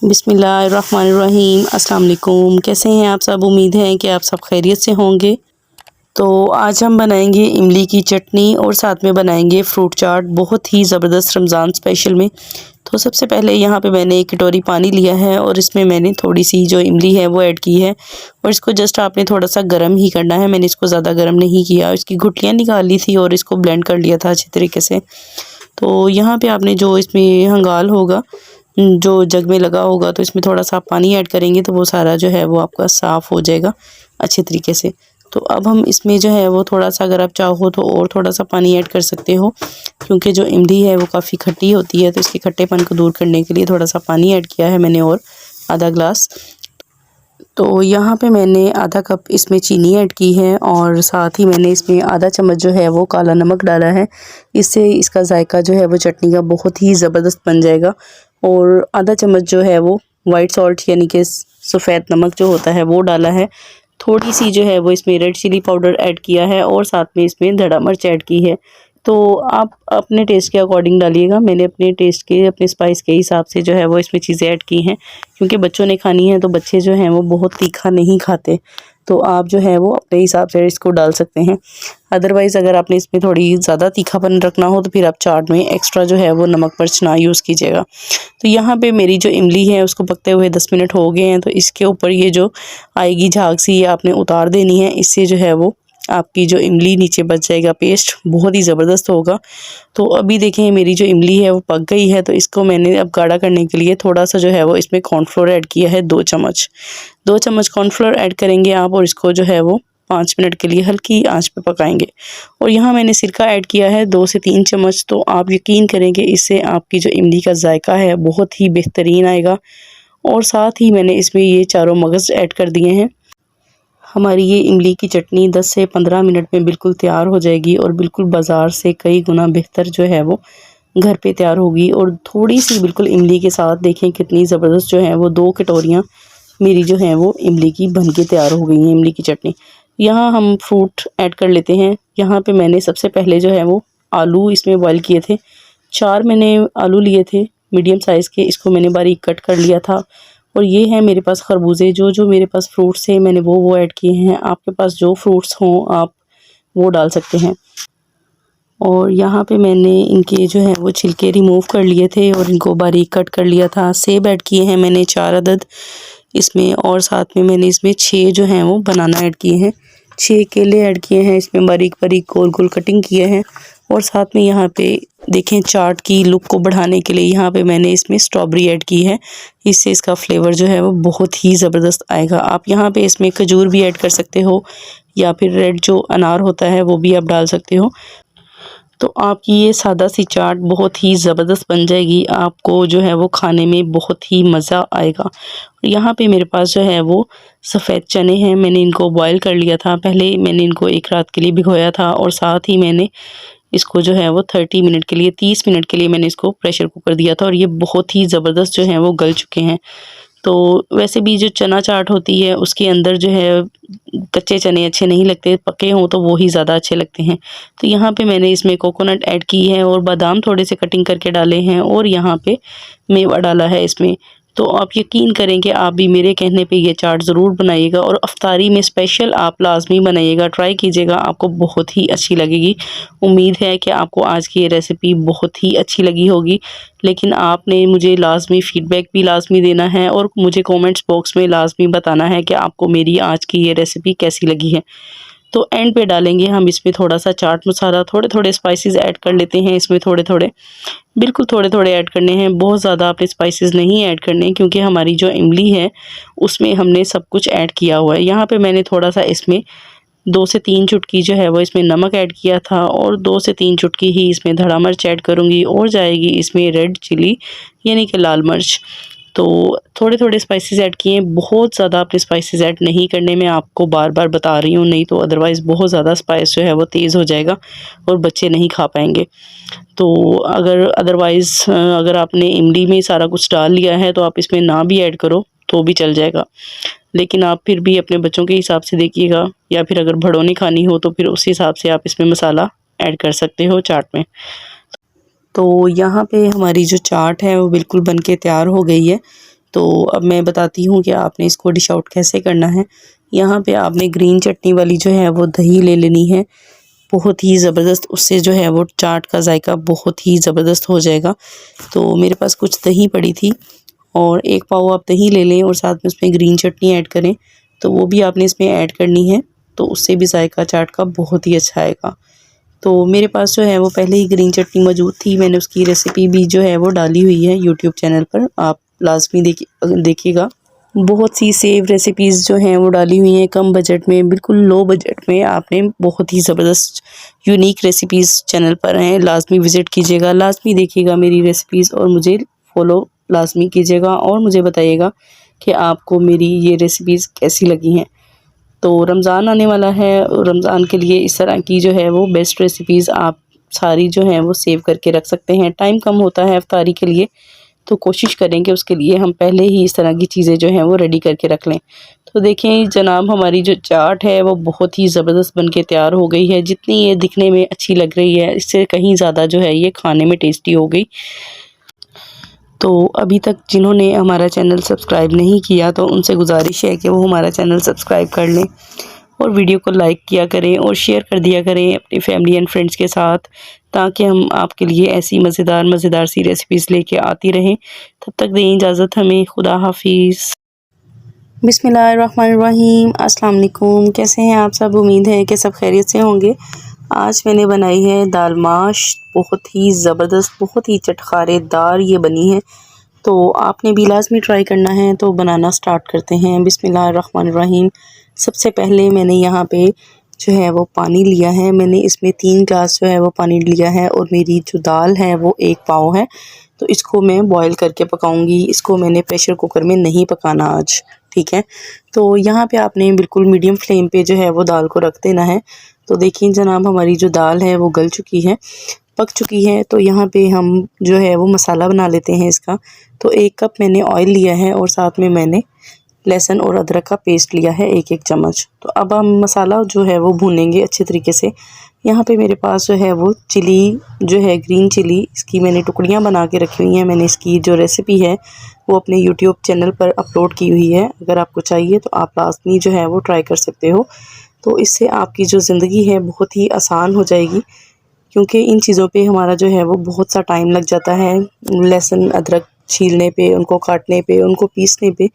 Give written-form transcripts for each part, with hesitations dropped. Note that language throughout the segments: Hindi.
बिस्मिल्लाहिर्रहमानिर्रहीम। अस्सलाम वालेकुम। कैसे हैं आप सब? उम्मीद है कि आप सब खैरियत से होंगे। तो आज हम बनाएंगे इमली की चटनी और साथ में बनाएंगे फ्रूट चाट, बहुत ही ज़बरदस्त रमज़ान स्पेशल में। तो सबसे पहले यहाँ पे मैंने एक कटोरी पानी लिया है और इसमें मैंने थोड़ी सी जो इमली है वो ऐड की है और इसको जस्ट आपने थोड़ा सा गर्म ही करना है। मैंने इसको ज़्यादा गर्म नहीं किया, इसकी गुठलियाँ निकाल ली थी और इसको ब्लेंड कर लिया था अच्छी तरीके से। तो यहाँ पे आपने जो इसमें हंगाल होगा, जो जग में लगा होगा, तो इसमें थोड़ा सा पानी ऐड करेंगे तो वो सारा जो है वो आपका साफ़ हो जाएगा अच्छे तरीके से। तो अब हम इसमें जो है वो थोड़ा सा, अगर आप चाहो तो और थोड़ा सा पानी ऐड कर सकते हो, क्योंकि जो इमली है वो काफ़ी खट्टी होती है, तो इसके खट्टेपन को दूर करने के लिए थोड़ा सा पानी ऐड किया है मैंने और आधा ग्लास। तो यहाँ पे मैंने आधा कप इसमें चीनी ऐड की है और साथ ही मैंने इसमें आधा चम्मच जो है वो काला नमक डाला है। इससे इसका जायका जो है वो चटनी का बहुत ही ज़बरदस्त बन जाएगा। और आधा चम्मच जो है वो वाइट सॉल्ट यानी कि सफ़ेद नमक जो होता है वो डाला है। थोड़ी सी जो है वो इसमें रेड चिली पाउडर ऐड किया है और साथ में इसमें धड़ा मिर्च ऐड की है। तो आप अपने टेस्ट के अकॉर्डिंग डालिएगा। मैंने अपने टेस्ट के, अपने स्पाइस के हिसाब से जो है वो इसमें चीज़ें ऐड की हैं, क्योंकि बच्चों ने खानी है तो बच्चे जो हैं वो बहुत तीखा नहीं खाते। तो आप जो है वो अपने हिसाब से इसको डाल सकते हैं। अदरवाइज़ अगर आपने इसमें थोड़ी ज़्यादा तीखापन रखना हो तो फिर आप चाट में एक्स्ट्रा जो है वो नमक मिर्च ना यूज़ कीजिएगा। तो यहाँ पे मेरी जो इमली है उसको पकते हुए 10 मिनट हो गए हैं। तो इसके ऊपर ये जो आएगी झाग सी, ये आपने उतार देनी है। इससे जो है वो आपकी जो इमली नीचे बच जाएगा, पेस्ट बहुत ही ज़बरदस्त होगा। तो अभी देखें मेरी जो इमली है वो पक गई है। तो इसको मैंने अब गाढ़ा करने के लिए थोड़ा सा जो है वो इसमें कॉर्नफ्लोर ऐड किया है, 2 चम्मच। 2 चम्मच कॉर्नफ्लोर ऐड करेंगे आप और इसको जो है वो 5 मिनट के लिए हल्की आंच पे पकाएंगे। और यहाँ मैंने सिरका ऐड किया है 2 से 3 चम्मच। तो आप यकीन करेंगे इससे आपकी जो इमली का जायका है बहुत ही बेहतरीन आएगा। और साथ ही मैंने इसमें ये चारों मगज़ ऐड कर दिए हैं। हमारी ये इमली की चटनी 10 से 15 मिनट में बिल्कुल तैयार हो जाएगी और बिल्कुल बाज़ार से कई गुना बेहतर जो है वो घर पे तैयार होगी। और थोड़ी सी बिल्कुल इमली के साथ देखें कितनी ज़बरदस्त जो है वो 2 कटोरियाँ मेरी जो हैं वो इमली की बन के तैयार हो गई हैं, इमली की चटनी। यहाँ हम फ्रूट ऐड कर लेते हैं। यहाँ पे मैंने सबसे पहले जो है वो आलू इसमें बॉयल किए थे। 4 मैंने आलू लिए थे मीडियम साइज़ के, इसको मैंने बारीक कट कर लिया था। और ये है मेरे पास खरबूजे, जो मेरे पास फ्रूट्स हैं मैंने वो ऐड किए हैं। आपके पास जो फ्रूट्स हों आप वो डाल सकते हैं। और यहाँ पे मैंने इनके जो है वो छिलके रिमूव कर लिए थे और इनको बारीक कट कर लिया था। सेब ऐड किए हैं मैंने 4 अदद इसमें, और साथ में मैंने इसमें 6 जो हैं वो बनाना ऐड किए हैं। 6 केले ऐड किए हैं इसमें, बारीक बारीक गोल गोल कटिंग किए हैं। और साथ में यहाँ पे देखें चाट की लुक को बढ़ाने के लिए यहाँ पे मैंने इसमें स्ट्रॉबेरी ऐड की है। इससे इसका फ्लेवर जो है वो बहुत ही ज़बरदस्त आएगा। आप यहाँ पे इसमें खजूर भी ऐड कर सकते हो या फिर रेड जो अनार होता है वो भी आप डाल सकते हो। तो आपकी ये सादा सी चाट बहुत ही ज़बरदस्त बन जाएगी। आपको जो है वो खाने में बहुत ही मज़ा आएगा। यहाँ पे मेरे पास जो है वो सफ़ेद चने हैं, मैंने इनको बॉयल कर लिया था। पहले मैंने इनको 1 रात के लिए भिगोया था और साथ ही मैंने इसको जो है वो 30 मिनट के लिए, 30 मिनट के लिए मैंने इसको प्रेशर कुकर दिया था और ये बहुत ही ज़बरदस्त जो है वो गल चुके हैं। तो वैसे भी जो चना चाट होती है उसके अंदर जो है कच्चे चने अच्छे नहीं लगते, पके हों तो वो ही ज़्यादा अच्छे लगते हैं। तो यहाँ पे मैंने इसमें कोकोनट ऐड की है और बादाम थोड़े से कटिंग करके डाले हैं और यहाँ पे मेवा डाला है इसमें। तो आप यकीन करें कि आप भी मेरे कहने पे ये चाट ज़रूर बनाइएगा और अफ्तारी में स्पेशल आप लाजमी बनाइएगा, ट्राई कीजिएगा, आपको बहुत ही अच्छी लगेगी। उम्मीद है कि आपको आज की ये रेसिपी बहुत ही अच्छी लगी होगी। लेकिन आपने मुझे लाजमी फ़ीडबैक भी लाजमी देना है और मुझे कमेंट्स बॉक्स में लाजमी बताना है कि आपको मेरी आज की ये रेसिपी कैसी लगी है। तो एंड पे डालेंगे हम इसमें थोड़ा सा चाट मसाला, थोड़े थोड़े स्पाइसेस ऐड कर लेते हैं इसमें, थोड़े थोड़े, बिल्कुल थोड़े थोड़े ऐड करने हैं, बहुत ज़्यादा आपने स्पाइसेस नहीं ऐड करने, क्योंकि हमारी जो इमली है उसमें हमने सब कुछ ऐड किया हुआ है। यहाँ पे मैंने थोड़ा सा इसमें 2 से 3 चुटकी जो है वो इसमें नमक ऐड किया था और 2 से 3 चुटकी ही इसमें धड़ा मिर्च ऐड करूँगी और जाएगी इसमें रेड चिली यानी कि लाल मिर्च। तो थोड़े थोड़े स्पाइसेस ऐड किए, बहुत ज़्यादा आपने स्पाइसेस ऐड नहीं करने, मैं आपको बार बार बता रही हूँ, नहीं तो अदरवाइज़ बहुत ज़्यादा स्पाइस जो है वो तेज़ हो जाएगा और बच्चे नहीं खा पाएंगे। तो अगर आपने इमली में सारा कुछ डाल लिया है तो आप इसमें ना भी ऐड करो तो भी चल जाएगा, लेकिन आप फिर भी अपने बच्चों के हिसाब से देखिएगा, या फिर अगर बड़ों ने खानी हो तो फिर उस हिसाब से आप इसमें मसाला ऐड कर सकते हो चाट में। तो यहाँ पे हमारी जो चाट है वो बिल्कुल बन के तैयार हो गई है। तो अब मैं बताती हूँ कि आपने इसको डिश आउट कैसे करना है। यहाँ पे आपने ग्रीन चटनी वाली जो है वो दही ले लेनी है, बहुत ही ज़बरदस्त, उससे जो है वो चाट का जायका बहुत ही ज़बरदस्त हो जाएगा। तो मेरे पास कुछ दही पड़ी थी और 1 पाव आप दही ले लें और साथ में उसमें ग्रीन चटनी ऐड करें, तो वो भी आपने इसमें ऐड करनी है, तो उससे भी जायका चाट का बहुत ही अच्छा आएगा। तो मेरे पास जो है वो पहले ही ग्रीन चटनी मौजूद थी, मैंने उसकी रेसिपी भी जो है वो डाली हुई है यूट्यूब चैनल पर, आप लाज़मी देखिएगा। बहुत सी सेव रेसिपीज़ जो हैं वो डाली हुई हैं कम बजट में, बिल्कुल लो बजट में। आपने बहुत ही ज़बरदस्त यूनिक रेसिपीज़ चैनल पर हैं, लाज़मी विज़िट कीजिएगा, लाज़मी देखिएगा मेरी रेसिपीज़ और मुझे फ़ॉलो लाज़मी कीजिएगा और मुझे बताइएगा कि आपको मेरी ये रेसिपीज़ कैसी लगी हैं। तो रमज़ान आने वाला है और रमज़ान के लिए इस तरह की जो है वो बेस्ट रेसिपीज़ आप सारी जो हैं वो सेव करके रख सकते हैं। टाइम कम होता है इफ्तारी के लिए, तो कोशिश करें कि उसके लिए हम पहले ही इस तरह की चीज़ें जो हैं वो रेडी करके रख लें। तो देखें जनाब, हमारी जो चाट है वो बहुत ही ज़बरदस्त बन के तैयार हो गई है। जितनी ये दिखने में अच्छी लग रही है, इससे कहीं ज़्यादा जो है ये खाने में टेस्टी हो गई। तो अभी तक जिन्होंने हमारा चैनल सब्सक्राइब नहीं किया तो उनसे गुजारिश है कि वो हमारा चैनल सब्सक्राइब कर लें और वीडियो को लाइक किया करें और शेयर कर दिया करें अपनी फैमिली एंड फ्रेंड्स के साथ, ताकि हम आपके लिए ऐसी मज़ेदार सी रेसिपीज़ लेके आती रहें। तब तक दें इजाज़त हमें, खुदा हाफिज़। बिस्मिल्लाहिर्रहमानिर्रहीम, अस्सलाम वालेकुम। कैसे हैं आप सब? उम्मीद है कि सब खैरियत से होंगे। आज मैंने बनाई है दाल माश, बहुत ही ज़बरदस्त, बहुत ही चटखारेदार ये बनी है। तो आपने भी लाज़मी ट्राई करना है। तो बनाना स्टार्ट करते हैं। बिस्मिल्लाहिर्रहमानिर्रहीम। सबसे पहले मैंने यहाँ पे जो है वो पानी लिया है, मैंने इसमें 3 ग्लास जो है वो पानी लिया है और मेरी जो दाल है वो 1 पाव है। तो इसको मैं बॉईल करके पकाऊंगी। इसको मैंने प्रेशर कुकर में नहीं पकाना आज, ठीक है। तो यहाँ पे आपने बिल्कुल मीडियम फ्लेम पे जो है वो दाल को रख देना है। तो देखिए जनाब, हमारी जो दाल है वो गल चुकी है, पक चुकी है। तो यहाँ पे हम जो है वो मसाला बना लेते हैं इसका। तो 1 कप मैंने ऑयल लिया है और साथ में मैंने लहसुन और अदरक का पेस्ट लिया है 1-1 चम्मच। तो अब हम मसाला जो है वो भूनेंगे अच्छे तरीके से। यहाँ पे मेरे पास जो है वो चिली जो है, ग्रीन चिली, इसकी मैंने टुकड़ियाँ बना के रखी हुई हैं। मैंने इसकी जो रेसिपी है वो अपने यूट्यूब चैनल पर अपलोड की हुई है। अगर आपको चाहिए तो आप लाज़मी जो है वो ट्राई कर सकते हो। तो इससे आपकी जो ज़िंदगी है बहुत ही आसान हो जाएगी, क्योंकि इन चीज़ों पे हमारा जो है वो बहुत सा टाइम लग जाता है, लहसुन अदरक छीलने पे, उनको काटने पे, उनको पीसने पे।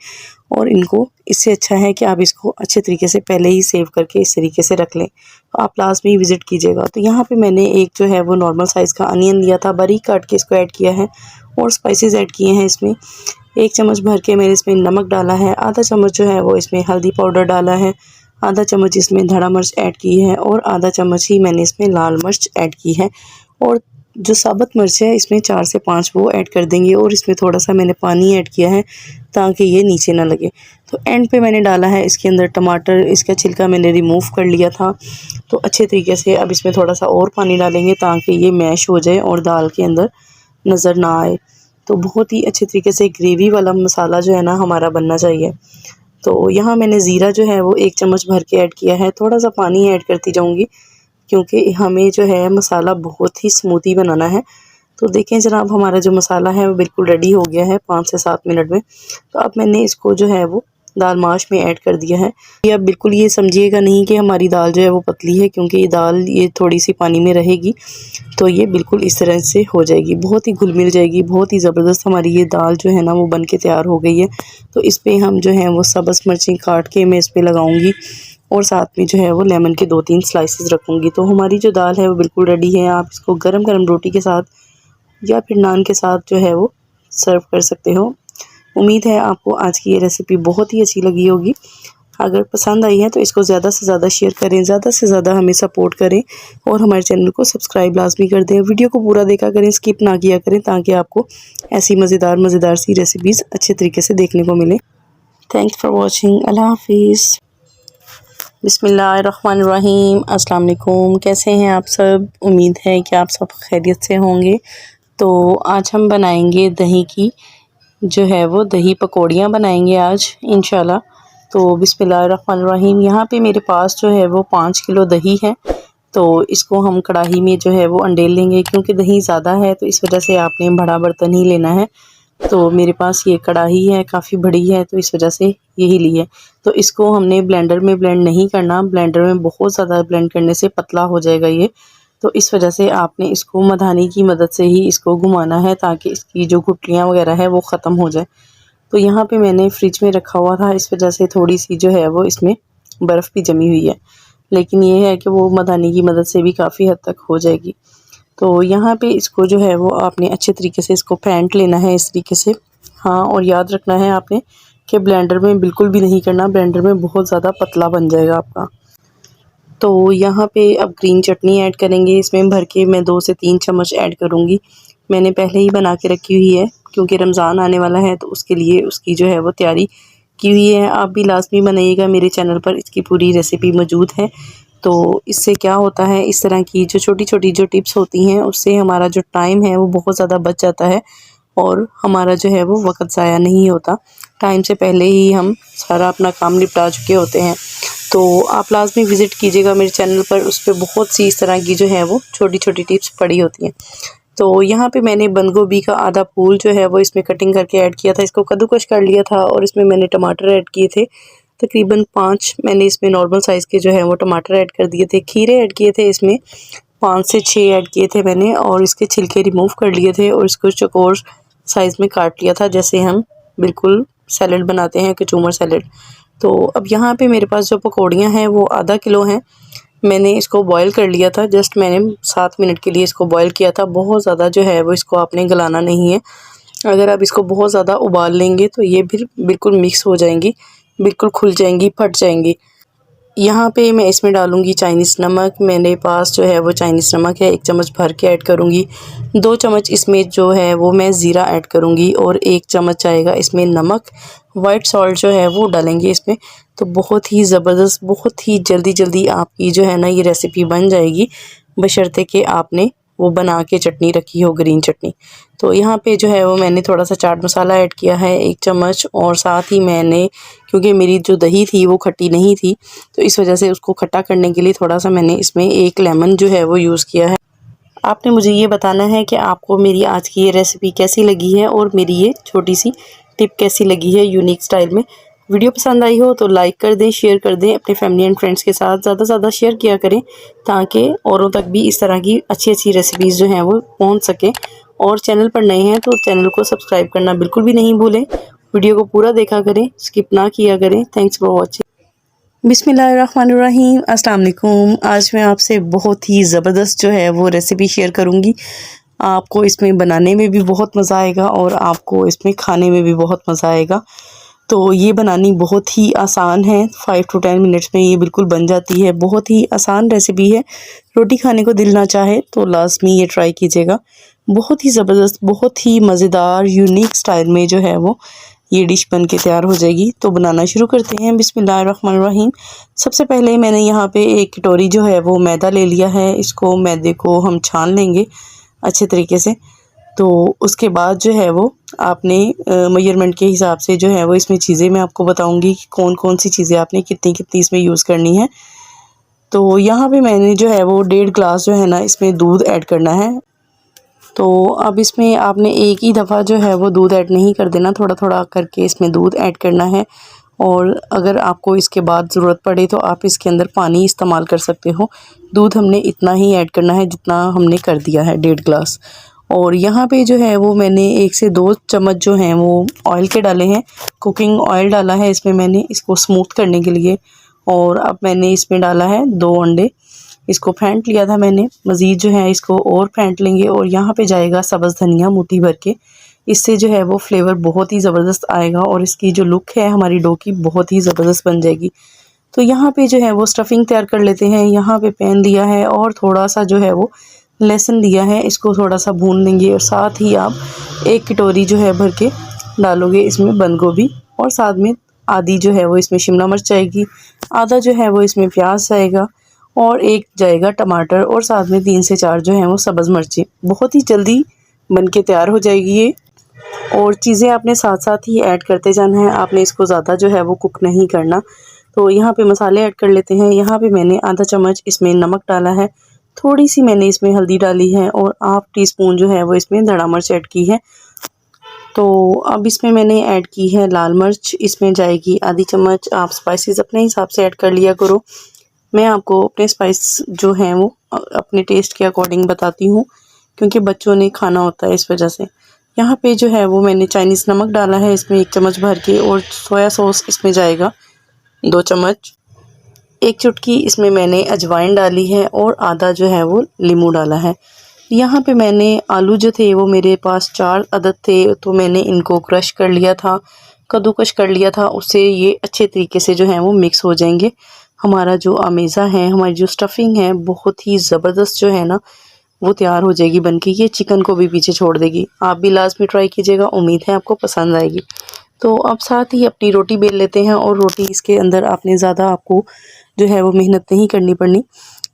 और इनको इससे अच्छा है कि आप इसको अच्छे तरीके से पहले ही सेव करके इस तरीके से रख लें। तो आप लाज़मी विज़िट कीजिएगा। तो यहाँ पे मैंने एक जो है वो नॉर्मल साइज़ का अनियन लिया था, बारीक काट के इसको ऐड किया है और स्पाइसेस ऐड किए हैं इसमें। 1 चम्मच भर के मैंने इसमें नमक डाला है, आधा चम्मच जो है वो इसमें हल्दी पाउडर डाला है, आधा चम्मच इसमें धड़ा मिर्च ऐड की है और आधा चम्मच ही मैंने इसमें लाल मिर्च ऐड की है। और जो साबुत मिर्च है इसमें 4 से 5 वो ऐड कर देंगे और इसमें थोड़ा सा मैंने पानी ऐड किया है ताकि ये नीचे ना लगे। तो एंड पे मैंने डाला है इसके अंदर टमाटर, इसका छिलका मैंने रिमूव कर लिया था। तो अच्छे तरीके से अब इसमें थोड़ा सा और पानी डालेंगे ताकि ये मैश हो जाए और दाल के अंदर नज़र ना आए। तो बहुत ही अच्छे तरीके से ग्रेवी वाला मसाला जो है ना हमारा बनना चाहिए। तो यहाँ मैंने ज़ीरा जो है वो 1 चम्मच भर के ऐड किया है, थोड़ा सा पानी ऐड करती जाऊँगी क्योंकि हमें जो है मसाला बहुत ही स्मूथी बनाना है। तो देखें जनाब, हमारा जो मसाला है वो बिल्कुल रेडी हो गया है 5 से 7 मिनट में। तो अब मैंने इसको जो है वो दाल माश में ऐड कर दिया है। ये अब बिल्कुल ये समझिएगा नहीं कि हमारी दाल जो है वो पतली है, क्योंकि ये दाल ये थोड़ी सी पानी में रहेगी तो ये बिल्कुल इस तरह से हो जाएगी, बहुत ही घुल मिल जाएगी, बहुत ही ज़बरदस्त हमारी ये दाल जो है ना वो बन के तैयार हो गई है। तो इस पर हम जो है वो सब्ज़ मिर्चें काट के मैं इस पर लगाऊँगी और साथ में जो है वो लेमन के 2-3 स्लाइसेस रखूँगी। तो हमारी जो दाल है वो बिल्कुल रेडी है। आप इसको गरम गरम रोटी के साथ या फिर नान के साथ जो है वो सर्व कर सकते हो। उम्मीद है आपको आज की ये रेसिपी बहुत ही अच्छी लगी होगी। अगर पसंद आई है तो इसको ज़्यादा से ज़्यादा शेयर करें, ज़्यादा से ज़्यादा हमें सपोर्ट करें और हमारे चैनल को सब्सक्राइब लाजमी कर दें। वीडियो को पूरा देखा करें, स्किप ना किया करें, ताकि आपको ऐसी मज़ेदार सी रेसिपीज़ अच्छे तरीके से देखने को मिले। Thanks for watching. अल्लाह हाफिज़। बिस्मिल्लाहिर्रहमानिर्रहीम, अस्सलाम वालेकुम। कैसे हैं आप सब? उम्मीद है कि आप सब खैरियत से होंगे। तो आज हम बनाएंगे दही की जो है वो दही पकौड़ियाँ बनाएंगे आज इंशाल्लाह। तो बिस्मिल्लाहिर्रहमानिर्रहीम, यहाँ पे मेरे पास जो है वो 5 किलो दही है। तो इसको हम कढ़ाई में जो है वो अंडेल लेंगे, क्योंकि दही ज़्यादा है तो इस वजह से आपने बड़ा बर्तन ही लेना है। तो मेरे पास ये कढ़ाई है, काफ़ी बड़ी है, तो इस वजह से यही ली है। तो इसको हमने ब्लेंडर में ब्लेंड नहीं करना, ब्लेंडर में बहुत ज़्यादा ब्लेंड करने से पतला हो जाएगा ये। तो इस वजह से आपने इसको मधानी की मदद से ही इसको घुमाना है, ताकि इसकी जो गुठलियाँ वगैरह है वो ख़त्म हो जाए। तो यहाँ पे मैंने फ्रिज में रखा हुआ था, इस वजह से थोड़ी सी जो है वो इसमें बर्फ़ भी जमी हुई है, लेकिन ये है कि वो मधानी की मदद से भी काफ़ी हद तक हो जाएगी। तो यहाँ पे इसको जो है वो आपने अच्छे तरीके से इसको फेंट लेना है इस तरीके से। हाँ, और याद रखना है आपने कि ब्लेंडर में बिल्कुल भी नहीं करना, ब्लेंडर में बहुत ज़्यादा पतला बन जाएगा आपका। तो यहाँ पे अब ग्रीन चटनी ऐड करेंगे, इसमें भर के मैं 2 से 3 चम्मच ऐड करूँगी। मैंने पहले ही बना के रखी हुई है, क्योंकि रमज़ान आने वाला है तो उसके लिए उसकी जो है वो तैयारी की हुई है। आप भी लाज़मी बनाइएगा, मेरे चैनल पर इसकी पूरी रेसिपी मौजूद है। तो इससे क्या होता है, इस तरह की जो छोटी-छोटी जो टिप्स होती हैं, उससे हमारा जो टाइम है वो बहुत ज़्यादा बच जाता है और हमारा जो है वो वक़्त ज़ाया नहीं होता। टाइम से पहले ही हम सारा अपना काम निपटा चुके होते हैं। तो आप लाज़मी विज़िट कीजिएगा मेरे चैनल पर, उस पे बहुत सी इस तरह की जो है वो छोटी-छोटी टिप्स पड़ी होती हैं। तो यहाँ पे मैंने बंद गोभी का आधा फूल जो है वो इसमें कटिंग करके ऐड किया था, इसको कद्दूकश कर लिया था और इसमें मैंने टमाटर ऐड किए थे। तकरीबन 5 मैंने इसमें नॉर्मल साइज़ के जो है वो टमाटर ऐड कर दिए थे। खीरे ऐड किए थे इसमें 5 से 6 ऐड किए थे मैंने, और इसके छिलके रिमूव कर लिए थे और इसको चौकोर साइज़ में काट लिया था, जैसे हम बिल्कुल सैलेड बनाते हैं, कचूमर सैलेड। तो अब यहाँ पे मेरे पास जो पकौड़ियाँ हैं वो आधा किलो हैं। मैंने इसको बॉयल कर लिया था, जस्ट मैंने 7 मिनट के लिए इसको बॉयल किया था। बहुत ज़्यादा जो है वो इसको आपने गलाना नहीं है। अगर आप इसको बहुत ज़्यादा उबाल लेंगे तो ये फिर बिल्कुल मिक्स हो जाएंगी, बिल्कुल खुल जाएंगी, फट जाएंगी। यहाँ पे मैं इसमें डालूँगी चाइनीज़ नमक। मेरे पास जो है वो चाइनीज़ नमक है, 1 चम्मच भर के ऐड करूँगी। 2 चम्मच इसमें जो है वो मैं ज़ीरा ऐड करूँगी और 1 चम्मच आएगा इसमें नमक। वाइट सॉल्ट जो है वो डालेंगे इसमें। तो बहुत ही ज़बरदस्त, बहुत ही जल्दी आपकी जो है ना ये रेसिपी बन जाएगी, बशर्ते कि आपने वो बना के चटनी रखी हो, ग्रीन चटनी। तो यहाँ पे जो है वो मैंने थोड़ा सा चाट मसाला ऐड किया है 1 चम्मच, और साथ ही मैंने, क्योंकि मेरी जो दही थी वो खट्टी नहीं थी, तो इस वजह से उसको खट्टा करने के लिए थोड़ा सा मैंने इसमें 1 लेमन जो है वो यूज़ किया है। आपने मुझे ये बताना है कि आपको मेरी आज की ये रेसिपी कैसी लगी है और मेरी ये छोटी सी टिप कैसी लगी है यूनिक स्टाइल में। वीडियो पसंद आई हो तो लाइक कर दें, शेयर कर दें, अपने फैमिली एंड फ्रेंड्स के साथ ज़्यादा से ज़्यादा शेयर किया करें, ताकि औरों तक भी इस तरह की अच्छी रेसिपीज़ जो हैं वो पहुंच सके। और चैनल पर नए हैं तो चैनल को सब्सक्राइब करना बिल्कुल भी नहीं भूलें। वीडियो को पूरा देखा करें, स्किप ना किया करें। Thanks for watching. बिस्मिल्लाहिर्रहमानिर्रहीम, अस्सलाम वालेकुम। आज मैं आपसे बहुत ही ज़बरदस्त जो है वो रेसिपी शेयर करूँगी। आपको इसमें बनाने में भी बहुत मज़ा आएगा और आपको इसमें खाने में भी बहुत मज़ा आएगा। तो ये बनानी बहुत ही आसान है, 5 to 10 मिनट्स में ये बिल्कुल बन जाती है। बहुत ही आसान रेसिपी है, रोटी खाने को दिल ना चाहे तो लाज़मी ये ट्राई कीजिएगा। बहुत ही ज़बरदस्त, बहुत ही मज़ेदार यूनिक स्टाइल में जो है वो ये डिश बन के तैयार हो जाएगी। तो बनाना शुरू करते हैं। बिस्मिल्लाहिर्रहमानिर्रहीम। सबसे पहले मैंने यहाँ पे 1 कटोरी जो है वो मैदा ले लिया है। इसको मैदे को हम छान लेंगे अच्छे तरीके से। तो उसके बाद जो है वो आपने मेजरमेंट के हिसाब से जो है वो इसमें चीज़ें मैं आपको बताऊंगी कि कौन कौन सी चीज़ें आपने कितनी इसमें यूज़ करनी है। तो यहाँ पे मैंने जो है वो 1.5 ग्लास जो है ना इसमें दूध ऐड करना है। तो अब इसमें आपने एक ही दफ़ा जो है वो दूध ऐड नहीं कर देना, थोड़ा थोड़ा करके इसमें दूध ऐड करना है। और अगर आपको इसके बाद ज़रूरत पड़े तो आप इसके अंदर पानी इस्तेमाल कर सकते हो। दूध हमने इतना ही ऐड करना है जितना हमने कर दिया है, 1.5 ग्लास। और यहाँ पे जो है वो मैंने 1 से 2 चम्मच जो हैं वो ऑयल के डाले हैं। कुकिंग ऑयल डाला है इसमें मैंने, इसको स्मूथ करने के लिए। और अब मैंने इसमें डाला है 2 अंडे, इसको फेंट लिया था मैंने। मज़ीद जो है इसको और फेंट लेंगे। और यहाँ पे जाएगा सब्ज़ धनिया मुट्ठी भर के, इससे जो है वो फ्लेवर बहुत ही ज़बरदस्त आएगा और इसकी जो लुक है हमारी डो की बहुत ही ज़बरदस्त बन जाएगी। तो यहाँ पे जो है वो स्टफिंग तैयार कर लेते हैं। यहाँ पे पैन लिया है और थोड़ा सा जो है वो लहसुन लिया है, इसको थोड़ा सा भून लेंगे। और साथ ही आप 1 कटोरी जो है भर के डालोगे इसमें बंद गोभी, और साथ में आधी जो है वो इसमें शिमला मिर्च जाएगी, आधा जो है वो इसमें प्याज जाएगा, और 1 जाएगा टमाटर, और साथ में 3 से 4 जो हैं वो सब्ज़ मिर्ची। बहुत ही जल्दी बन के तैयार हो जाएगी ये। और चीज़ें आपने साथ साथ ही ऐड करते जाना है, आपने इसको ज़्यादा जो है वो कुक नहीं करना। तो यहाँ पे मसाले ऐड कर लेते हैं। यहाँ पे मैंने आधा चम्मच इसमें नमक डाला है, थोड़ी सी मैंने इसमें हल्दी डाली है, और ½ टीस्पून जो है वो इसमें धड़ा मिर्च ऐड की है। तो अब इसमें मैंने ऐड की है लाल मिर्च, इसमें जाएगी आधी चम्मच। आप स्पाइसेस अपने हिसाब से ऐड कर लिया करो। मैं आपको अपने स्पाइस जो हैं वो अपने टेस्ट के अकॉर्डिंग बताती हूँ, क्योंकि बच्चों ने खाना होता है इस वजह से। यहाँ पे जो है वो मैंने चाइनीज़ नमक डाला है इसमें 1 चम्मच भर के, और सोया सॉस इसमें जाएगा 2 चम्मच। 1 चुटकी इसमें मैंने अजवाइन डाली है और आधा जो है वो नींबू डाला है। यहाँ पे मैंने आलू जो थे वो मेरे पास 4 अदद थे, तो मैंने इनको क्रश कर लिया था, कद्दूकश कर लिया था। उससे ये अच्छे तरीके से जो है वो मिक्स हो जाएंगे। हमारा जो अमेज़ा है, हमारी जो स्टफिंग है, बहुत ही ज़बरदस्त जो है ना वो तैयार हो जाएगी बनके। ये चिकन को भी पीछे छोड़ देगी। आप भी लाजमी ट्राई कीजिएगा, उम्मीद है आपको पसंद आएगी। तो अब साथ ही अपनी रोटी बेल लेते हैं, और रोटी इसके अंदर आपने ज़्यादा आपको जो है वो मेहनत नहीं करनी पड़नी।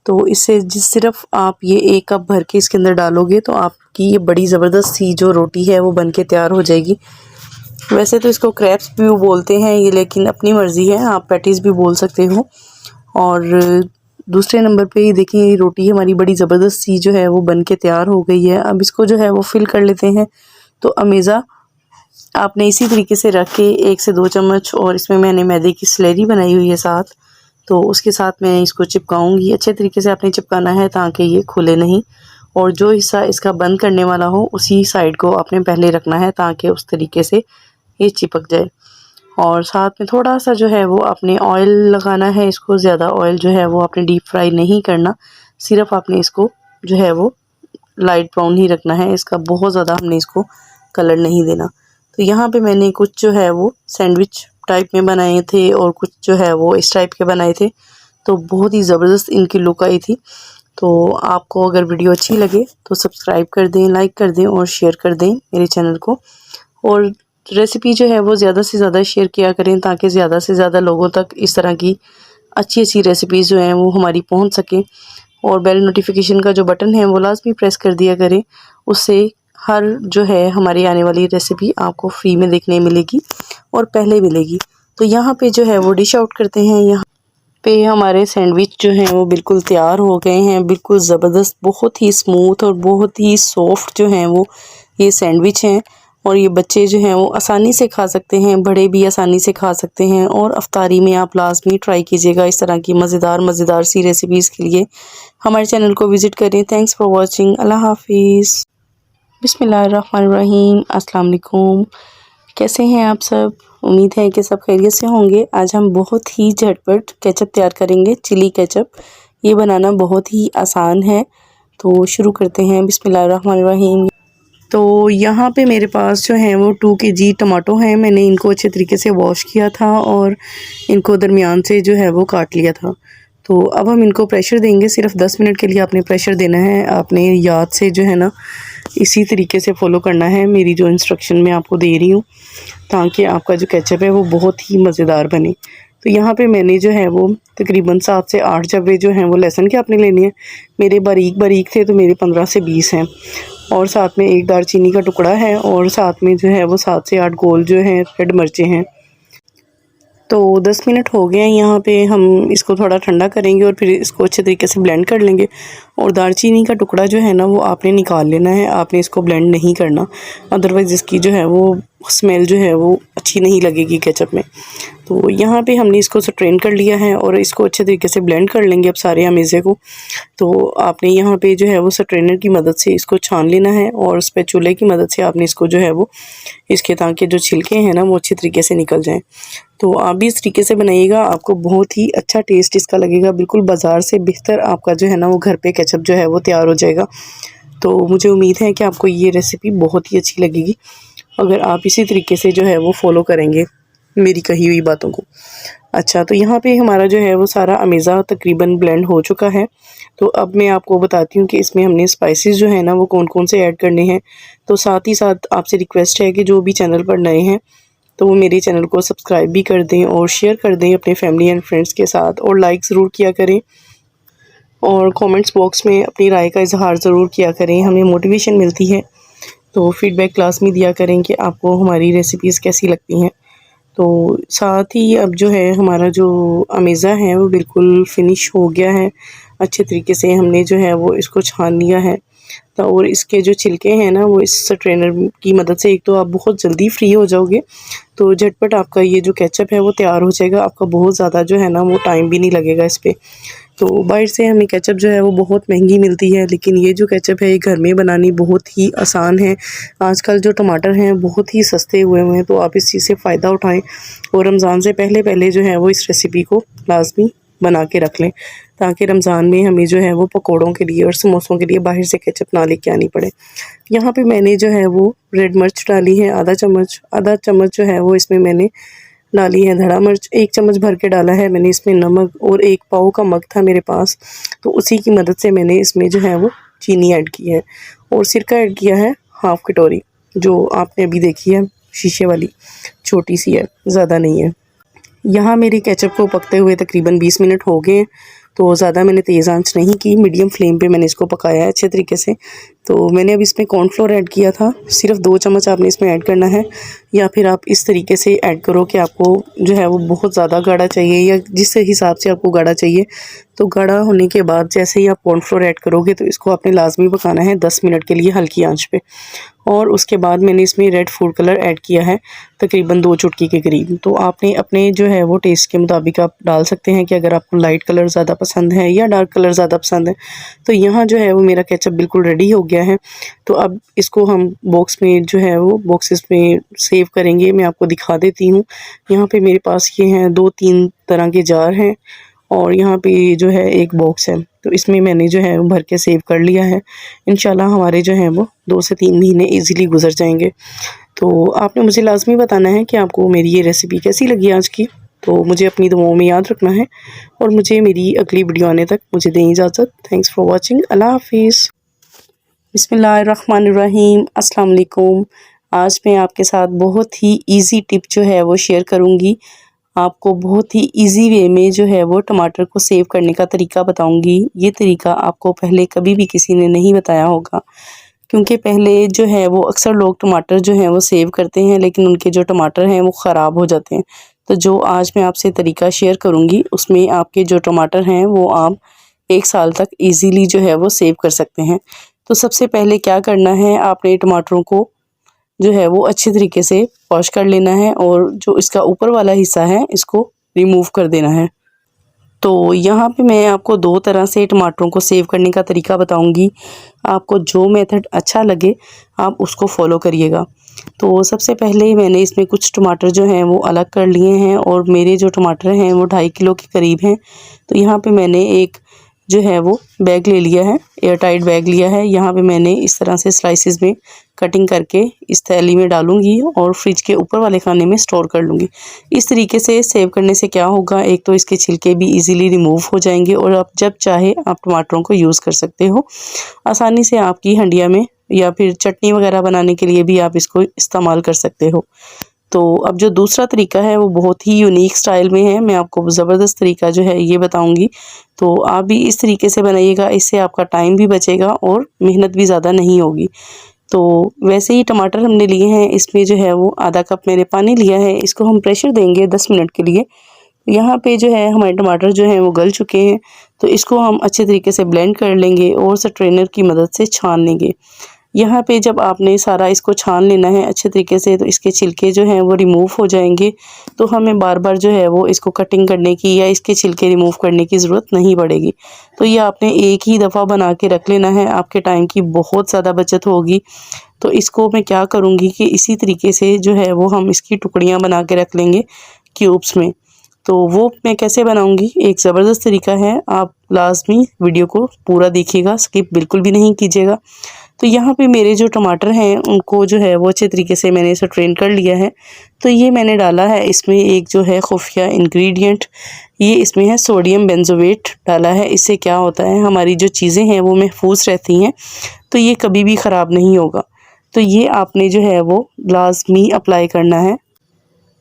तो इससे सिर्फ आप ये 1 कप भर के इसके अंदर डालोगे तो आपकी ये बड़ी ज़बरदस्त सी जो रोटी है वो बन के तैयार हो जाएगी। वैसे तो इसको क्रैप्स भी बोलते हैं ये, लेकिन अपनी मर्ज़ी है, आप पैटीज़ भी बोल सकते हो। और दूसरे नंबर पे ये देखिए, ये रोटी हमारी बड़ी ज़बरदस्त सी जो है वो बन के तैयार हो गई है। अब इसको जो है वो फिल कर लेते हैं। तो अमेज़ा आपने इसी तरीके से रख के 1 से 2 चम्मच, और इसमें मैंने मैदे की स्लरी बनाई हुई है साथ, तो उसके साथ मैं इसको चिपकाऊंगी। अच्छे तरीके से आपने चिपकाना है ताकि ये खुले नहीं, और जो हिस्सा इसका बंद करने वाला हो उसी साइड को आपने पहले रखना है ताकि उस तरीके से ये चिपक जाए। और साथ में थोड़ा सा जो है वो आपने ऑयल लगाना है इसको। ज़्यादा ऑयल जो है वो आपने डीप फ्राई नहीं करना, सिर्फ आपने इसको जो है वो लाइट ब्राउन ही रखना है। इसका बहुत ज़्यादा हमने इसको कलर नहीं देना। तो यहाँ पे मैंने कुछ जो है वो सैंडविच टाइप में बनाए थे, और कुछ जो है वो इस टाइप के बनाए थे। तो बहुत ही ज़बरदस्त इनकी लुक आई थी। तो आपको अगर वीडियो अच्छी लगे तो सब्सक्राइब कर दें, लाइक कर दें और शेयर कर दें मेरे चैनल को। और रेसिपी जो है वो ज़्यादा से ज़्यादा शेयर किया करें ताकि ज़्यादा से ज़्यादा लोगों तक इस तरह की अच्छी अच्छी रेसिपीज़ जो हैं वो हमारी पहुंच सकें। और बेल नोटिफिकेशन का जो बटन है वो लाजमी प्रेस कर दिया करें, उससे हर जो है हमारी आने वाली रेसिपी आपको फ्री में देखने मिलेगी और पहले मिलेगी। तो यहाँ पे जो है वो डिश आउट करते हैं। यहाँ पे हमारे सैंडविच जो हैं वो बिल्कुल तैयार हो गए हैं, बिल्कुल ज़बरदस्त, बहुत ही स्मूथ और बहुत ही सॉफ्ट जो हैं वो ये सैंडविच हैं। और ये बच्चे जो हैं वो आसानी से खा सकते हैं, बड़े भी आसानी से खा सकते हैं। और अफ्तारी में आप लाजमी ट्राई कीजिएगा इस तरह की मज़ेदार सी रेसिपीज़ के लिए हमारे चैनल को विज़िट करें। Thanks for watching. अल्लाह हाफिज़। बिस्मिल्लाहिर्रहमानिर्रहीम। अस्सलाम वालेकुम। कैसे हैं आप सब? उम्मीद है कि सब खैरियत से होंगे। आज हम बहुत ही झटपट केचप तैयार करेंगे, चिली केचप। ये बनाना बहुत ही आसान है, तो शुरू करते हैं। बिस्मिल्लाहिर्रहमानिर्रहीम। तो यहाँ पे मेरे पास जो है वो 2 kg टमाटो हैं। मैंने इनको अच्छे तरीके से वॉश किया था और इनको दरमियान से जो है वो काट लिया था। तो अब हम इनको प्रेशर देंगे। सिर्फ 10 मिनट के लिए आपने प्रेशर देना है। आपने याद से जो है ना इसी तरीके से फॉलो करना है मेरी जो इंस्ट्रक्शन मैं आपको दे रही हूँ, ताकि आपका जो केचप है वो बहुत ही मज़ेदार बने। तो यहाँ पे मैंने जो है वो तकरीबन 7 से 8 जबे जो हैं वो लहसुन के आपने लेने हैं। मेरे बारीक थे तो मेरे 15 से 20 हैं। और साथ में 1 दालचीनी का टुकड़ा है, और साथ में जो है वो 7 से 8 गोल जो हैं रेड मिर्चें हैं। तो 10 मिनट हो गए हैं। यहाँ पे हम इसको थोड़ा ठंडा करेंगे और फिर इसको अच्छे तरीके से ब्लेंड कर लेंगे। और दालचीनी का टुकड़ा जो है ना वो आपने निकाल लेना है, आपने इसको ब्लेंड नहीं करना, अदरवाइज़ इसकी जो है वो स्मेल जो है वो अच्छी नहीं लगेगी केचप में। तो यहाँ पे हमने इसको स्ट्रेन कर लिया है और इसको अच्छे तरीके से ब्लेंड कर लेंगे अब सारे अमेज़े को। तो आपने यहाँ पे जो है वो स्ट्रेनर की मदद से इसको छान लेना है, और स्पैचुले की मदद से आपने इसको जो है वो इसके ताकि जो छिलके हैं ना वो अच्छे तरीके से निकल जाएं। तो आप भी इस तरीके से बनाइएगा, आपको बहुत ही अच्छा टेस्ट इसका लगेगा। बिल्कुल बाज़ार से बेहतर आपका जो है ना वो घर पे केचप जो है वो तैयार हो जाएगा। तो मुझे उम्मीद है कि आपको ये रेसिपी बहुत ही अच्छी लगेगी अगर आप इसी तरीके से जो है वो फॉलो करेंगे मेरी कही हुई बातों को। अच्छा, तो यहाँ पे हमारा जो है वो सारा अमेज़ा तकरीबन ब्लेंड हो चुका है। तो अब मैं आपको बताती हूँ कि इसमें हमने स्पाइसेस जो है ना वो कौन कौन से ऐड करने हैं। तो साथ ही साथ आपसे रिक्वेस्ट है कि जो भी चैनल पर नए हैं तो वो मेरे चैनल को सब्सक्राइब भी कर दें और शेयर कर दें अपने फैमिली एंड फ्रेंड्स के साथ, और लाइक ज़रूर किया करें, और कमेंट्स बॉक्स में अपनी राय का इजहार ज़रूर किया करें, हमें मोटिवेशन मिलती है। तो फीडबैक क्लास में दिया करें कि आपको हमारी रेसिपीज़ कैसी लगती हैं। तो साथ ही अब जो है हमारा जो अमेज़ा है वो बिल्कुल फिनिश हो गया है। अच्छे तरीके से हमने जो है वो इसको छान लिया है। और इसके जो छिलके हैं ना वो इस स्ट्रेनर की मदद से एक तो आप बहुत जल्दी फ्री हो जाओगे, तो झटपट आपका ये जो केचप है वो तैयार हो जाएगा। आपका बहुत ज़्यादा जो है ना वो टाइम भी नहीं लगेगा इस पर। तो बाहर से हमें केचप जो है वो बहुत महंगी मिलती है, लेकिन ये जो केचप है ये घर में बनानी बहुत ही आसान है। आजकल जो टमाटर हैं बहुत ही सस्ते हुए हैं, तो आप इस चीज़ से फ़ायदा उठाएं और रमज़ान से पहले पहले जो है वो इस रेसिपी को लाजमी बना के रख लें, ताकि रमज़ान में हमें जो है वो पकौड़ों के लिए और समोसों के लिए बाहर से केचप ना लेके आनी पड़े। यहाँ पे मैंने जो है वो रेड मिर्च डाली है आधा चम्मच जो है वो इसमें मैंने डाली है धड़ा मिर्च, 1 चम्मच भर के डाला है मैंने इसमें नमक, और 1 पाव का मग था मेरे पास, तो उसी की मदद से मैंने इसमें जो है वो चीनी ऐड की है, और सिरका ऐड किया है हाफ़ कटोरी, जो आपने अभी देखी है शीशे वाली, छोटी सी है, ज़्यादा नहीं है। यहाँ मेरी केचप को पकते हुए तकरीबन 20 मिनट हो गए हैं, तो ज़्यादा मैंने तेज़ आंच नहीं की, मीडियम फ्लेम पे मैंने इसको पकाया है अच्छे तरीके से। तो मैंने अब इसमें कॉर्नफ्लोर ऐड किया था, सिर्फ 2 चम्मच आपने इसमें ऐड करना है, या फिर आप इस तरीके से ऐड करो कि आपको जो है वो बहुत ज़्यादा गाढ़ा चाहिए या जिस हिसाब से आपको गाढ़ा चाहिए। तो गाढ़ा होने के बाद जैसे ही आप कॉर्नफ्लोर ऐड करोगे तो इसको आपने लाजमी पकाना है 10 मिनट के लिए हल्की आंच पे। और उसके बाद मैंने इसमें रेड फूड कलर ऐड किया है तकरीबन 2 चुटकी के करीब। तो आपने अपने जो है वो टेस्ट के मुताबिक आप डाल सकते हैं कि अगर आपको लाइट कलर ज़्यादा पसंद है या डार्क कलर ज़्यादा पसंद है। तो यहाँ जो है वो मेरा केचप बिल्कुल रेडी हो गया है। तो अब इसको हम बॉक्स में जो है वो बॉक्सेस में सेव करेंगे, मैं आपको दिखा देती हूँ। यहाँ पे मेरे पास ये हैं 2-3 तरह के जार हैं, और यहाँ पे जो है एक बॉक्स है, तो इसमें मैंने जो है वो भर के सेव कर लिया है। इंशाल्लाह हमारे जो हैं वो 2 से 3 महीने ईज़िली गुजर जाएंगे। तो आपने मुझे लाजमी बताना है कि आपको मेरी ये रेसिपी कैसी लगी आज की। तो मुझे अपनी दुआओं में याद रखना है, और मुझे मेरी अगली वीडियो आने तक मुझे दें इजाज़त। Thanks for watching. अल्लाह हाफिज़। बिस्मिल्लाहिर्रहमानिर्रहीम। अस्सलाम वालेकुम। आज मैं आपके साथ बहुत ही इजी टिप जो है वो शेयर करूँगी। आपको बहुत ही इजी वे में जो है वो टमाटर को सेव करने का तरीका बताऊँगी। ये तरीका आपको पहले कभी भी किसी ने नहीं बताया होगा, क्योंकि पहले जो है वो अक्सर लोग टमाटर जो हैं वो सेव करते हैं, लेकिन उनके जो टमाटर हैं वो ख़राब हो जाते हैं। तो जो आज मैं आपसे तरीका शेयर करूँगी उसमें आपके जो टमाटर हैं वो आप 1 साल तक ईज़िली जो है वो सेव कर सकते हैं। तो सबसे पहले क्या करना है, आपने टमाटरों को जो है वो अच्छे तरीके से वॉश कर लेना है, और जो इसका ऊपर वाला हिस्सा है इसको रिमूव कर देना है। तो यहाँ पे मैं आपको 2 तरह से टमाटरों को सेव करने का तरीका बताऊंगी। आपको जो मेथड अच्छा लगे आप उसको फॉलो करिएगा। तो सबसे पहले मैंने इसमें कुछ टमाटर जो हैं वो अलग कर लिए हैं, और मेरे जो टमाटर हैं वो 2.5 किलो के करीब हैं। तो यहाँ पे मैंने एक जो है वो बैग ले लिया है, एयर टाइट बैग लिया है। यहाँ पे मैंने इस तरह से स्लाइसेस में कटिंग करके इस थैली में डालूंगी और फ्रिज के ऊपर वाले खाने में स्टोर कर लूँगी। इस तरीके से सेव करने से क्या होगा, एक तो इसके छिलके भी इजीली रिमूव हो जाएंगे, और आप जब चाहे आप टमाटरों को यूज़ कर सकते हो आसानी से। आपकी हंडिया में या फिर चटनी वगैरह बनाने के लिए भी आप इसको इस्तेमाल कर सकते हो। तो अब जो दूसरा तरीका है वो बहुत ही यूनिक स्टाइल में है, मैं आपको ज़बरदस्त तरीका जो है ये बताऊंगी। तो आप भी इस तरीके से बनाइएगा, इससे आपका टाइम भी बचेगा और मेहनत भी ज़्यादा नहीं होगी। तो वैसे ही टमाटर हमने लिए हैं, इसमें जो है वो आधा कप मैंने पानी लिया है, इसको हम प्रेशर देंगे 10 मिनट के लिए। यहाँ पे जो है हमारे टमाटर जो हैं वो गल चुके हैं, तो इसको हम अच्छे तरीके से ब्लेंड कर लेंगे और स्ट्रेनर की मदद से छान लेंगे। यहाँ पे जब आपने सारा इसको छान लेना है अच्छे तरीके से, तो इसके छिलके जो हैं वो रिमूव हो जाएंगे। तो हमें बार बार जो है वो इसको कटिंग करने की या इसके छिलके रिमूव करने की ज़रूरत नहीं पड़ेगी। तो ये आपने एक ही दफ़ा बना के रख लेना है, आपके टाइम की बहुत ज़्यादा बचत होगी। तो इसको मैं क्या करूँगी कि इसी तरीके से जो है वो हम इसकी टुकड़ियाँ बना के रख लेंगे क्यूब्स में। तो वो मैं कैसे बनाऊंगी, एक ज़बरदस्त तरीका है, आप लाजमी वीडियो को पूरा देखिएगा, स्किप बिल्कुल भी नहीं कीजिएगा। तो यहाँ पे मेरे जो टमाटर हैं उनको जो है वो अच्छे तरीके से मैंने इसे ट्रेन कर लिया है। तो ये मैंने डाला है इसमें एक जो है खुफिया इंग्रेडिएंट, ये इसमें है सोडियम बेंजोएट डाला है। इससे क्या होता है, हमारी जो चीज़ें हैं वो महफूज रहती हैं, तो ये कभी भी ख़राब नहीं होगा। तो ये आपने जो है वो लाजमी अप्लाई करना है,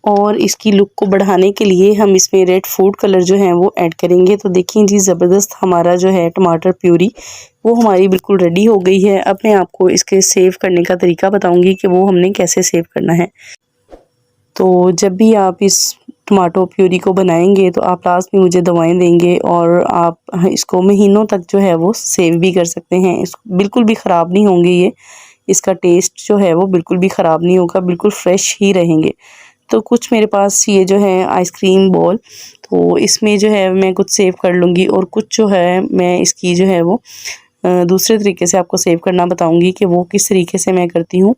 और इसकी लुक को बढ़ाने के लिए हम इसमें रेड फूड कलर जो है वो ऐड करेंगे। तो देखिए जी, ज़बरदस्त हमारा जो है टमाटर प्यूरी वो हमारी बिल्कुल रेडी हो गई है। अब मैं आपको इसके सेव करने का तरीका बताऊंगी कि वो हमने कैसे सेव करना है। तो जब भी आप इस टमाटो प्यूरी को बनाएंगे तो आप लास्ट में मुझे दवाएं देंगे और आप इसको महीनों तक जो है वो सेव भी कर सकते हैं। इस बिल्कुल भी ख़राब नहीं होंगे ये, इसका टेस्ट जो है वो बिल्कुल भी ख़राब नहीं होगा, बिल्कुल फ्रेश ही रहेंगे। तो कुछ मेरे पास ये जो है आइसक्रीम बॉल, तो इसमें जो है मैं कुछ सेव कर लूँगी और कुछ जो है मैं इसकी जो है वो दूसरे तरीके से आपको सेव करना बताऊँगी कि वो किस तरीके से मैं करती हूँ।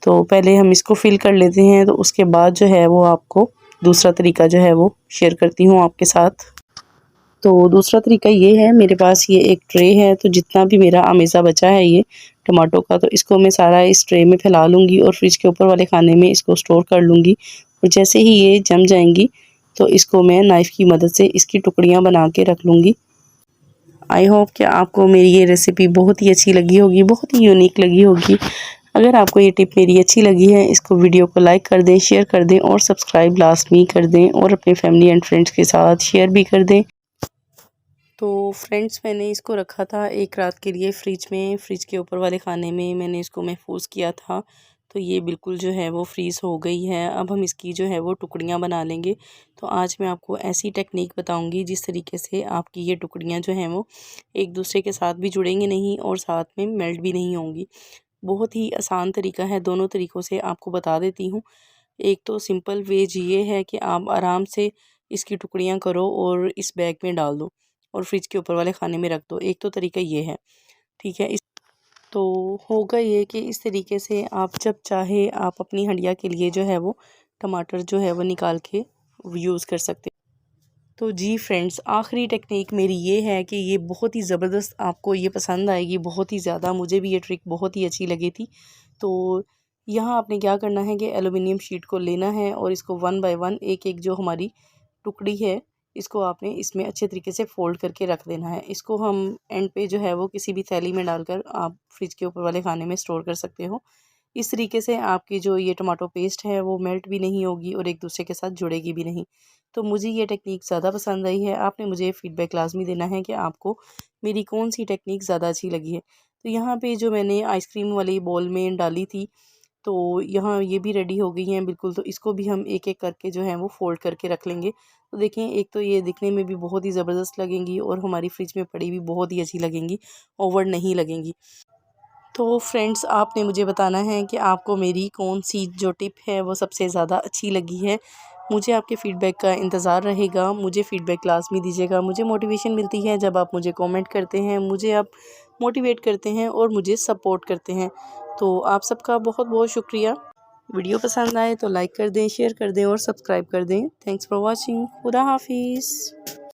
तो पहले हम इसको फिल कर लेते हैं, तो उसके बाद जो है वो आपको दूसरा तरीका जो है वो शेयर करती हूँ आपके साथ। तो दूसरा तरीका ये है, मेरे पास ये एक ट्रे है, तो जितना भी मेरा अमेज़ा बचा है ये टमाटो का, तो इसको मैं सारा इस ट्रे में फैला लूँगी और फ्रिज के ऊपर वाले खाने में इसको स्टोर कर लूँगी। और जैसे ही ये जम जाएंगी तो इसको मैं नाइफ़ की मदद से इसकी टुकड़ियाँ बना के रख लूँगी। आई होप कि आपको मेरी ये रेसिपी बहुत ही अच्छी लगी होगी, बहुत ही यूनिक लगी होगी। अगर आपको ये टिप मेरी अच्छी लगी है, इसको वीडियो को लाइक कर दें, शेयर कर दें और सब्सक्राइब लाज़मी कर दें और अपने फैमिली एंड फ्रेंड्स के साथ शेयर भी कर दें। तो फ्रेंड्स, मैंने इसको रखा था एक रात के लिए फ्रिज में, फ्रिज के ऊपर वाले खाने में मैंने इसको महफूज किया था। तो ये बिल्कुल जो है वो फ्रीज़ हो गई है। अब हम इसकी जो है वो टुकड़ियाँ बना लेंगे। तो आज मैं आपको ऐसी टेक्निक बताऊंगी जिस तरीके से आपकी ये टुकड़ियाँ जो हैं वो एक दूसरे के साथ भी जुड़ेंगी नहीं और साथ में मेल्ट भी नहीं होंगी। बहुत ही आसान तरीका है, दोनों तरीक़ों से आपको बता देती हूँ। एक तो सिंपल वेज ये है कि आप आराम से इसकी टुकड़ियाँ करो और इस बैग में डाल दो और फ्रिज के ऊपर वाले खाने में रख दो। एक तो तरीका ये है, ठीक है। इस तो होगा ये कि इस तरीके से आप जब चाहे आप अपनी हंडिया के लिए जो है वो टमाटर जो है वो निकाल के यूज़ कर सकते। तो जी फ्रेंड्स, आखिरी टेक्निक मेरी ये है कि ये बहुत ही ज़बरदस्त आपको ये पसंद आएगी, बहुत ही ज़्यादा। मुझे भी ये ट्रिक बहुत ही अच्छी लगी थी। तो यहाँ आपने क्या करना है कि एलुमिनियम शीट को लेना है और इसको वन बाय वन एक एक जो हमारी टुकड़ी है इसको आपने इसमें अच्छे तरीके से फ़ोल्ड करके रख देना है। इसको हम एंड पे जो है वो किसी भी थैली में डालकर आप फ्रिज के ऊपर वाले खाने में स्टोर कर सकते हो। इस तरीके से आपकी जो ये टमाटो पेस्ट है वो मेल्ट भी नहीं होगी और एक दूसरे के साथ जुड़ेगी भी नहीं। तो मुझे ये टेक्निक ज़्यादा पसंद आई है। आपने मुझे फ़ीडबैक लाज़मी देना है कि आपको मेरी कौन सी टेक्निक ज़्यादा अच्छी लगी है। तो यहाँ पे जो मैंने आइसक्रीम वाली बॉल में डाली थी, तो यहाँ ये भी रेडी हो गई हैं बिल्कुल। तो इसको भी हम एक एक करके जो है वो फ़ोल्ड करके रख लेंगे। तो देखें, एक तो ये दिखने में भी बहुत ही ज़बरदस्त लगेंगी और हमारी फ्रिज में पड़ी भी बहुत ही अच्छी लगेंगी, ओवर नहीं लगेंगी। तो फ्रेंड्स, आपने मुझे बताना है कि आपको मेरी कौन सी जो टिप है वो सबसे ज़्यादा अच्छी लगी है। मुझे आपके फ़ीडबैक का इंतज़ार रहेगा। मुझे फ़ीडबैक लाज़मी दीजिएगा। मुझे मोटिवेशन मिलती है जब आप मुझे कमेंट करते हैं, मुझे आप मोटिवेट करते हैं और मुझे सपोर्ट करते हैं। तो आप सबका बहुत बहुत शुक्रिया। वीडियो पसंद आए तो लाइक कर दें, शेयर कर दें और सब्सक्राइब कर दें। Thanks for watching. खुदा हाफिज़।